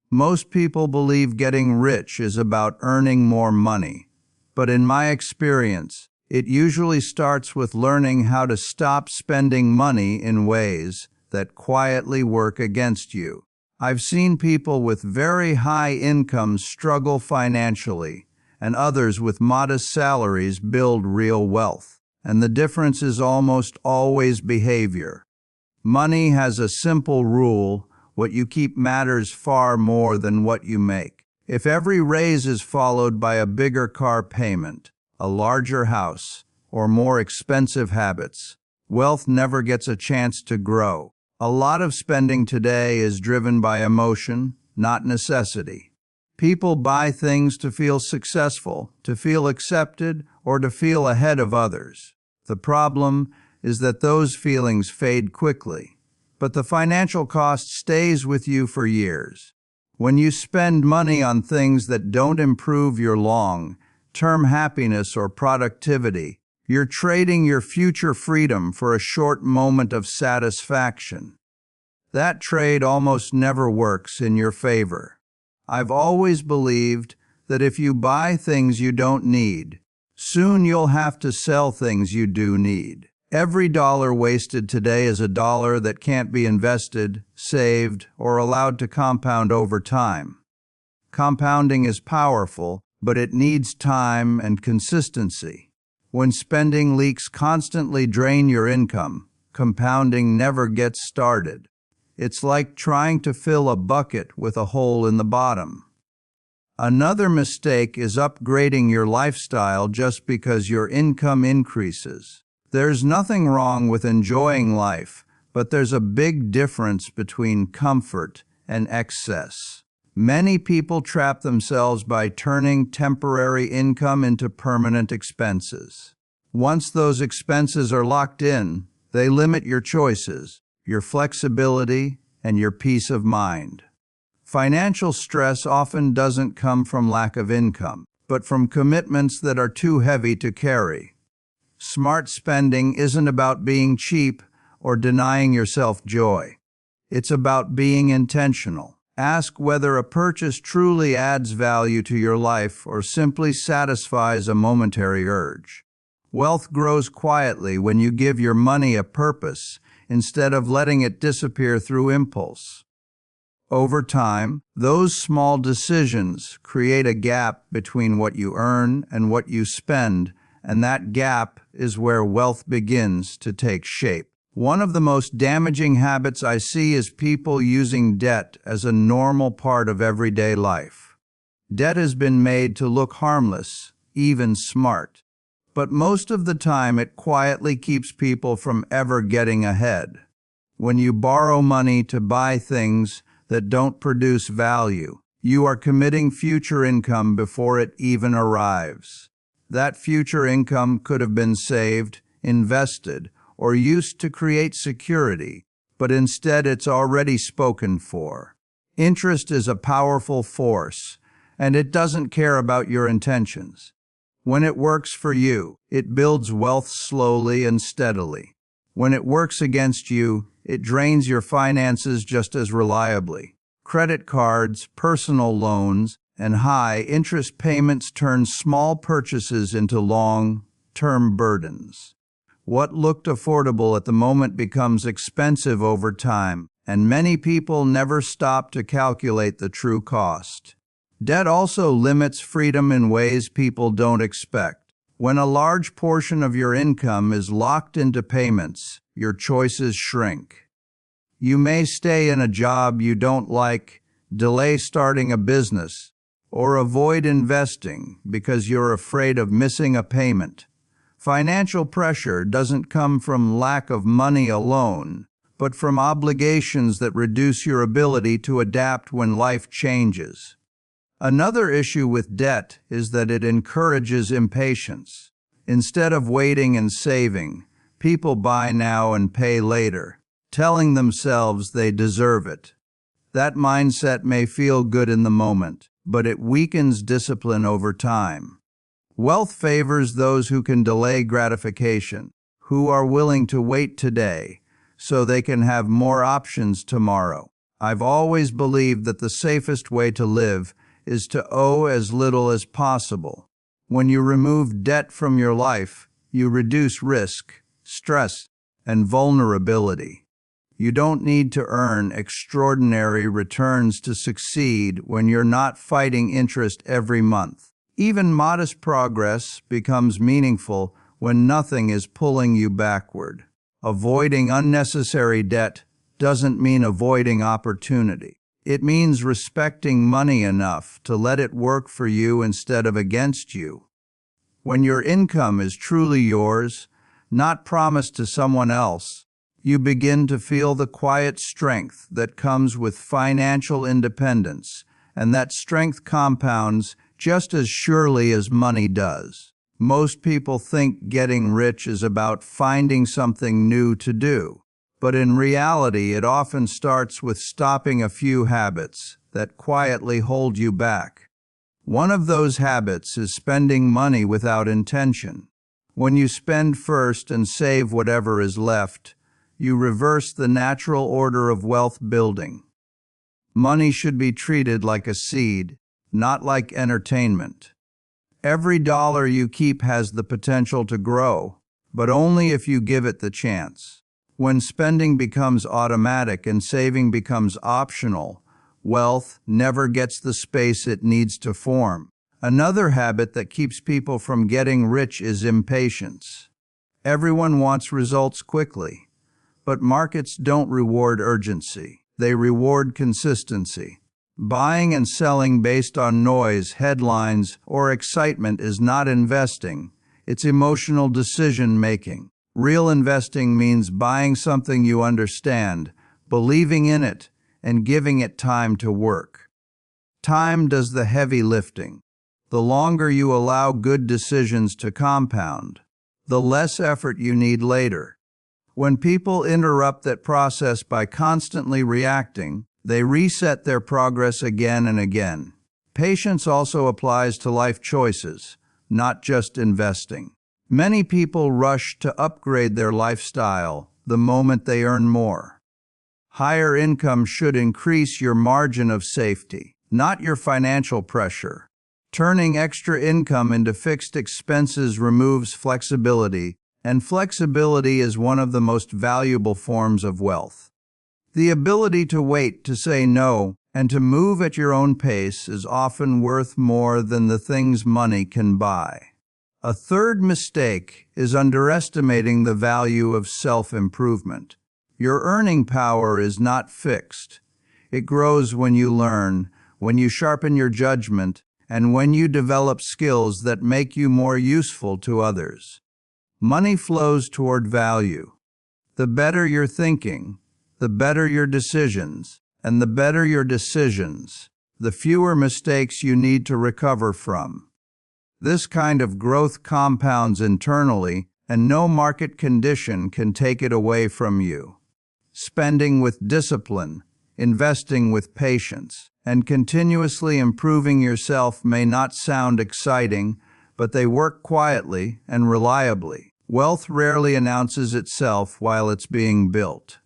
Most people believe getting rich is about earning more money, but in my experience, it usually starts with learning how to stop spending money in ways that quietly work against you. I've seen people with very high incomes struggle financially, and others with modest salaries build real wealth. And the difference is almost always behavior. Money has a simple rule: what you keep matters far more than what you make. If every raise is followed by a bigger car payment, a larger house, or more expensive habits, wealth never gets a chance to grow. A lot of spending today is driven by emotion, not necessity. People buy things to feel successful, to feel accepted, or to feel ahead of others. The problem is that those feelings fade quickly, but the financial cost stays with you for years. When you spend money on things that don't improve your long-term happiness or productivity, you're trading your future freedom for a short moment of satisfaction. That trade almost never works in your favor. I've always believed that if you buy things you don't need, soon you'll have to sell things you do need. Every dollar wasted today is a dollar that can't be invested, saved, or allowed to compound over time. Compounding is powerful, but it needs time and consistency. When spending leaks constantly drain your income, compounding never gets started. It's like trying to fill a bucket with a hole in the bottom. Another mistake is upgrading your lifestyle just because your income increases. There's nothing wrong with enjoying life, but there's a big difference between comfort and excess. Many people trap themselves by turning temporary income into permanent expenses. Once those expenses are locked in, they limit your choices, your flexibility, and your peace of mind. Financial stress often doesn't come from lack of income, but from commitments that are too heavy to carry. Smart spending isn't about being cheap or denying yourself joy. It's about being intentional. Ask whether a purchase truly adds value to your life or simply satisfies a momentary urge. Wealth grows quietly when you give your money a purpose instead of letting it disappear through impulse. Over time, those small decisions create a gap between what you earn and what you spend, and that gap is where wealth begins to take shape. One of the most damaging habits I see is people using debt as a normal part of everyday life. Debt has been made to look harmless, even smart. But most of the time it quietly keeps people from ever getting ahead. When you borrow money to buy things that don't produce value, you are committing future income before it even arrives. That future income could have been saved, invested, or used to create security, but instead it's already spoken for. Interest is a powerful force, and it doesn't care about your intentions. When it works for you, it builds wealth slowly and steadily. When it works against you, it drains your finances just as reliably. Credit cards, personal loans, and high-interest payments turn small purchases into long-term burdens. What looked affordable at the moment becomes expensive over time, and many people never stop to calculate the true cost. Debt also limits freedom in ways people don't expect. When a large portion of your income is locked into payments, your choices shrink. You may stay in a job you don't like, delay starting a business, or avoid investing because you're afraid of missing a payment. Financial pressure doesn't come from lack of money alone, but from obligations that reduce your ability to adapt when life changes. Another issue with debt is that it encourages impatience. Instead of waiting and saving, people buy now and pay later, telling themselves they deserve it. That mindset may feel good in the moment, but it weakens discipline over time. Wealth favors those who can delay gratification, who are willing to wait today so they can have more options tomorrow. I've always believed that the safest way to live is to owe as little as possible. When you remove debt from your life, you reduce risk, stress, and vulnerability. You don't need to earn extraordinary returns to succeed when you're not fighting interest every month. Even modest progress becomes meaningful when nothing is pulling you backward. Avoiding unnecessary debt doesn't mean avoiding opportunity. It means respecting money enough to let it work for you instead of against you. When your income is truly yours, not promised to someone else, you begin to feel the quiet strength that comes with financial independence, and that strength compounds just as surely as money does. Most people think getting rich is about finding something new to do, but in reality, it often starts with stopping a few habits that quietly hold you back. One of those habits is spending money without intention. When you spend first and save whatever is left, you reverse the natural order of wealth building. Money should be treated like a seed, not like entertainment. Every dollar you keep has the potential to grow, but only if you give it the chance. When spending becomes automatic and saving becomes optional, wealth never gets the space it needs to form. Another habit that keeps people from getting rich is impatience. Everyone wants results quickly, but markets don't reward urgency. They reward consistency. Buying and selling based on noise, headlines, or excitement is not investing. It's emotional decision-making. Real investing means buying something you understand, believing in it, and giving it time to work. Time does the heavy lifting. The longer you allow good decisions to compound, the less effort you need later. When people interrupt that process by constantly reacting, they reset their progress again and again. Patience also applies to life choices, not just investing. Many people rush to upgrade their lifestyle the moment they earn more. Higher income should increase your margin of safety, not your financial pressure. Turning extra income into fixed expenses removes flexibility, and flexibility is one of the most valuable forms of wealth. The ability to wait, to say no, and to move at your own pace is often worth more than the things money can buy. A third mistake is underestimating the value of self-improvement. Your earning power is not fixed. It grows when you learn, when you sharpen your judgment, and when you develop skills that make you more useful to others. Money flows toward value. The better your thinking, the better your decisions, and the better your decisions, the fewer mistakes you need to recover from. This kind of growth compounds internally, and no market condition can take it away from you. Spending with discipline, investing with patience, and continuously improving yourself may not sound exciting, but they work quietly and reliably. Wealth rarely announces itself while it's being built.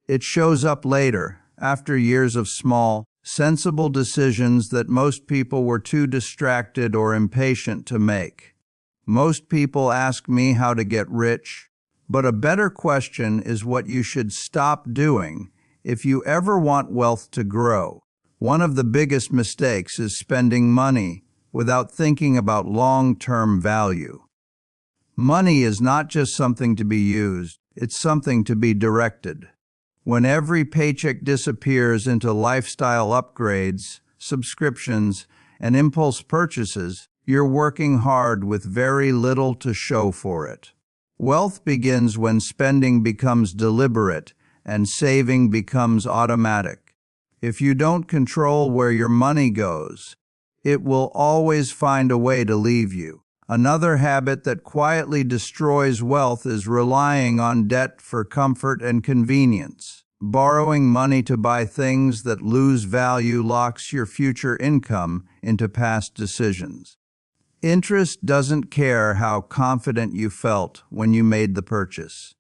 It shows up later, after years of small, sensible decisions that most people were too distracted or impatient to make. Most people ask me how to get rich, but a better question is what you should stop doing if you ever want wealth to grow. One of the biggest mistakes is spending money without thinking about long-term value. Money is not just something to be used, it's something to be directed. When every paycheck disappears into lifestyle upgrades, subscriptions, and impulse purchases, you're working hard with very little to show for it. Wealth begins when spending becomes deliberate and saving becomes automatic. If you don't control where your money goes, it will always find a way to leave you. Another habit that quietly destroys wealth is relying on debt for comfort and convenience. Borrowing money to buy things that lose value locks your future income into past decisions. Interest doesn't care how confident you felt when you made the purchase.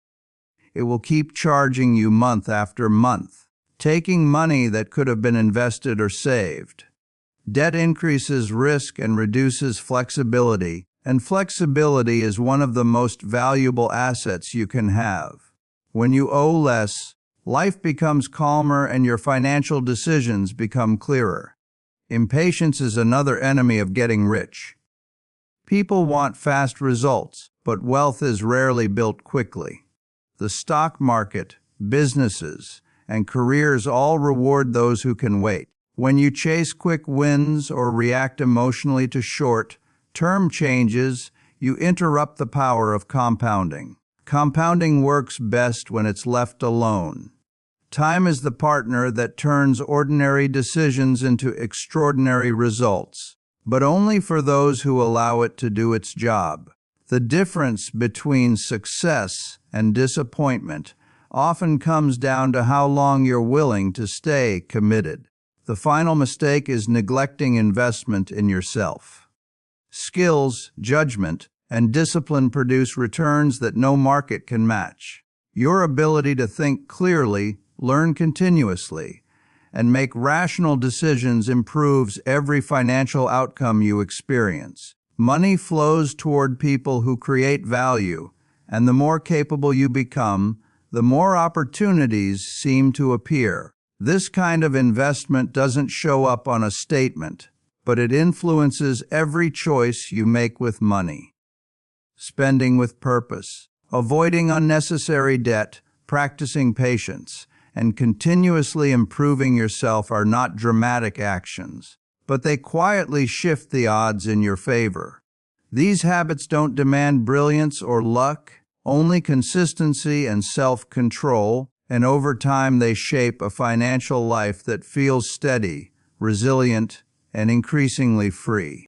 It will keep charging you month after month. taking money that could have been invested or saved. Debt increases risk and reduces flexibility, and flexibility is one of the most valuable assets you can have. When you owe less, life becomes calmer and your financial decisions become clearer. Impatience is another enemy of getting rich. People want fast results, but wealth is rarely built quickly. The stock market, businesses, and careers all reward those who can wait. When you chase quick wins or react emotionally to short-term changes, you interrupt the power of compounding. Compounding works best when it's left alone. Time is the partner that turns ordinary decisions into extraordinary results, but only for those who allow it to do its job. The difference between success and disappointment often comes down to how long you're willing to stay committed. The final mistake is neglecting investment in yourself. Skills, judgment, and discipline produce returns that no market can match. Your ability to think clearly, learn continuously, and make rational decisions improves every financial outcome you experience. Money flows toward people who create value, and the more capable you become, the more opportunities seem to appear. This kind of investment doesn't show up on a statement, but it influences every choice you make with money. Spending with purpose, avoiding unnecessary debt, practicing patience, and continuously improving yourself are not dramatic actions, but they quietly shift the odds in your favor. These habits don't demand brilliance or luck, only consistency and self-control, and over time they shape a financial life that feels steady, resilient, and increasingly free.